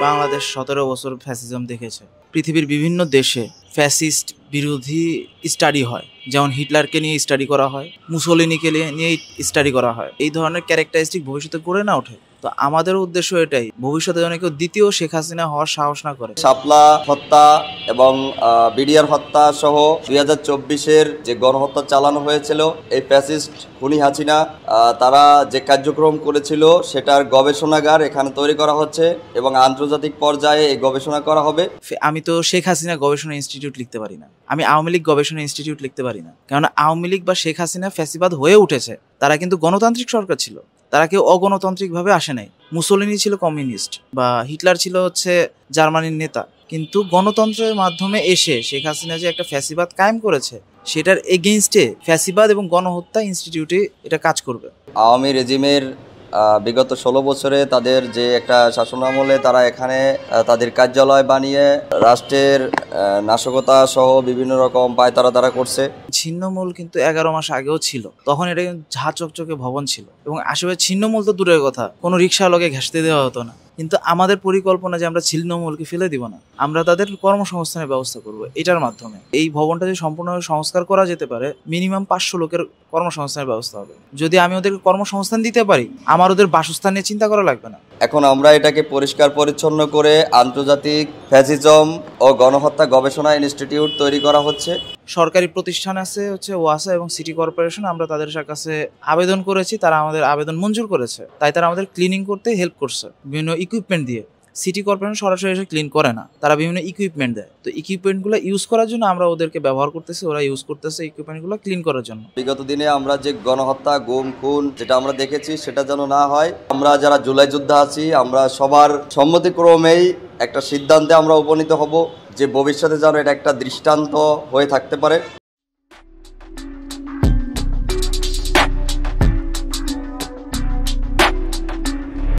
বাংলাদেশ ১৭ বছর ফ্যাসিজম দেখেছে। পৃথিবীর বিভিন্ন দেশে ফ্যাসিস্ট বিরোধী স্টাডি হয়, যেমন হিটলারকে নিয়ে স্টাডি করা হয়, মুসোলিনিকে নিয়ে স্টাডি করা হয়। এই ধরনের ক্যারেক্টারিস্টিক ভবিষ্যতে গড়ে না ওঠে। তো আমাদের উদ্দেশ্য এটাই, ভবিষ্যতে যেন কেউ দ্বিতীয় শেখ হাসিনা হওয়ার সাহস না করে। শাপলা হত্যা এবং বিডিআর হত্যা সহ 2024-এর যে গণহত্যা চালানো হয়েছিল, এই ফ্যাসিস্ট খুনি হাসিনা তারা যে কার্যক্রম করেছিল সেটার গবেষণাগার এখানে তৈরি করা হচ্ছে এবং আন্তর্জাতিক পর্যায়ে এই গবেষণা করা হবে। আমি তো শেখ হাসিনা গবেষণা ইনস্টিটিউট লিখতে পারি না, আমি আওয়ামী লীগ গবেষণা ইনস্টিটিউট লিখতে পারি না। কেননা আওয়ামী লীগ বা শেখ হাসিনা ফ্যাসিবাদ হয়ে উঠেছে, তারা কিন্তু গণতান্ত্রিক সরকার ছিল, তারা কেউ অগণতান্ত্রিকভাবে আসে নাই। মুসোলিনি ছিল কমিউনিস্ট বা হিটলার ছিল জার্মানির নেতা, কিন্তু গণতন্ত্রের মাধ্যমে এসে শেখ হাসিনা যে একটা ফ্যাসিবাদ কায়েম করেছে, সেটার এগেইনস্টে ফ্যাসিবাদ এবং গণহত্যা ইনস্টিটিউটে এটা কাজ করবে। আওয়ামী রেজিমের বিগত 16 বছরে তাদের যে একটা শাসনামলে তারা এখানে তাদের কার্যালয় বানিয়ে রাষ্ট্রের নাশকতা সহ বিভিন্ন রকম পায়তারা তারা করছে। ছিন্নমূল কিন্তু 11 মাস আগেও ছিল, তখন এটা কিন্তু ঝা চকচকে ভবন ছিল এবং আশেপাশে ছিন্নমূল তো দূরের কথা, কোনো রিক্সাওয়ালাকে ঘেঁষতে দেওয়া হতো না। কিন্তু আমাদের পরিকল্পনা যে আমরা ছিন্নমূলকে ফেলে দিব না, আমরা তাদের কর্মসংস্থানের ব্যবস্থা করব এটার মাধ্যমে। এই ভবনটা যদি সম্পূর্ণভাবে সংস্কার করা যেতে পারে, মিনিমাম 500 লোকের কর্মসংস্থানের ব্যবস্থা হবে। যদি আমি ওদেরকে কর্মসংস্থান দিতে পারি, আমার ওদের বাসস্থান নিয়ে চিন্তা করা লাগবে না। এখন আমরা এটাকে পরিষ্কার পরিচ্ছন্ন করে আন্তর্জাতিক ফ্যাসিজম ও গণহত্যা গবেষণা ইনস্টিটিউট তৈরি করা হচ্ছে। সরকারি প্রতিষ্ঠান আছে ওয়াসা এবং সিটি কর্পোরেশন, আমরা তাদের কাছে আবেদন করেছি, তারা আমাদের আবেদন মঞ্জুর করেছে। তাই তারা আমাদের ক্লিনিং করতে হেল্প করছে বিভিন্ন ইকুইপমেন্ট দিয়ে। সিটি কর্পোরেশন সরাসরি এসে ক্লিন করে না, তারা বিভিন্ন ইকুইপমেন্ট দেয়। তো ইকুইপমেন্টগুলো ইউজ করার জন্য আমরা ওদেরকে ব্যবহার করতেছি, ওরা ইউজ করতেছে ইকুইপমেন্টগুলো ক্লিন করার জন্য। বিগত দিনে আমরা যে গণহত্যা, গুম, খুন যেটা আমরা দেখেছি সেটা যেন না হয়। আমরা যারা জুলাই যোদ্ধা আছি, আমরা সবার সম্মতিক্রমেই একটা সিদ্ধান্তে আমরা উপনীত হব যে ভবিষ্যতে যেন এটা একটা দৃষ্টান্ত হয়ে থাকতে পারে।